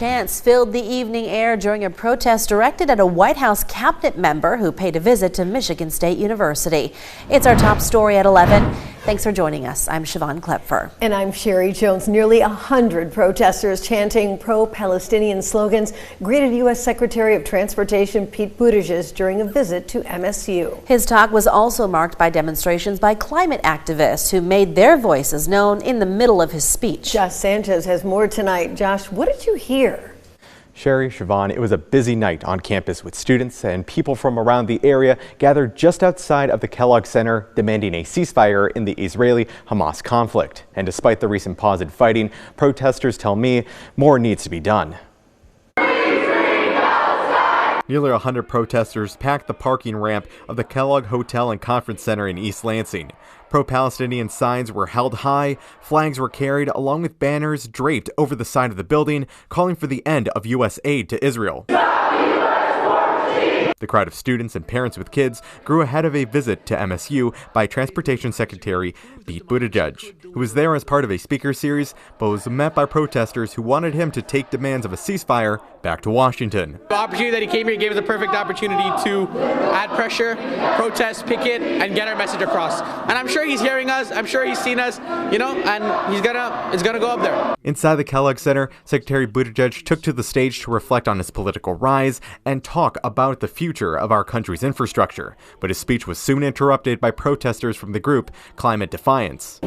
chants filled the evening air during a protest directed at a White House cabinet member who paid a visit to Michigan State University. It's our top story at 11. Thanks for joining us. I'm Siobhan Klepfer. And I'm Sherry Jones. Nearly 100 protesters chanting pro-Palestinian slogans greeted U.S. Secretary of Transportation Pete Buttigieg during a visit to MSU. His talk was also marked by demonstrations by climate activists who made their voices known in the middle of his speech. Josh Sanchez has more tonight. Josh, what did you hear? Sherry, Siobhan, it was a busy night on campus with students and people from around the area gathered just outside of the Kellogg Center demanding a ceasefire in the Israeli-Hamas conflict. And despite the recent pause in fighting, protesters tell me more needs to be done. Nearly 100 protesters packed the parking ramp of the Kellogg Hotel and Conference Center in East Lansing. Pro-Palestinian signs were held high, flags were carried along with banners draped over the side of the building calling for the end of U.S. aid to Israel. The crowd of students and parents with kids grew ahead of a visit to MSU by Transportation Secretary Pete Buttigieg, who was there as part of a speaker series, but was met by protesters who wanted him to take demands of a ceasefire back to Washington. The opportunity that he came here gave us a perfect opportunity to add pressure, protest, picket, and get our message across. And I'm sure he's hearing us, I'm sure he's seen us, and it's gonna go up there. Inside the Kellogg Center, Secretary Buttigieg took to the stage to reflect on his political rise and talk about the future of our country's infrastructure. But his speech was soon interrupted by protesters from the group Climate Defiance.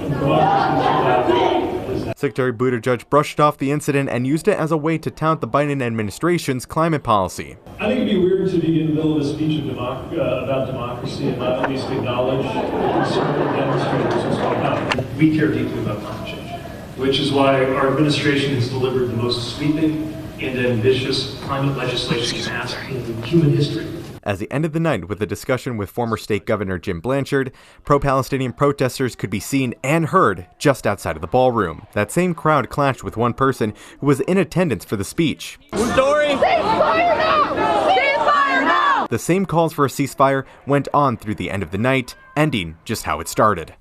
Secretary Buttigieg brushed off the incident and used it as a way to tout the Biden administration's climate policy. I think it'd be weird to be in the middle of a speech about democracy and not at least acknowledge the concern of demonstrators what's going on. We care deeply about climate change, which is why our administration has delivered the most sweeping and ambitious climate legislation passed in human history. As he ended the night with a discussion with former state governor Jim Blanchard, pro-Palestinian protesters could be seen and heard just outside of the ballroom. That same crowd clashed with one person who was in attendance for the speech. Story. Ceasefire now! Ceasefire now! The same calls for a ceasefire went on through the end of the night, ending just how it started.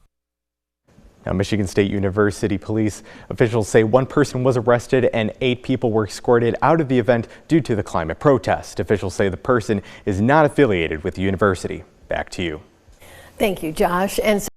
Now, Michigan State University police officials say one person was arrested and 8 people were escorted out of the event due to the climate protest. Officials say the person is not affiliated with the university. Back to you. Thank you, Josh. And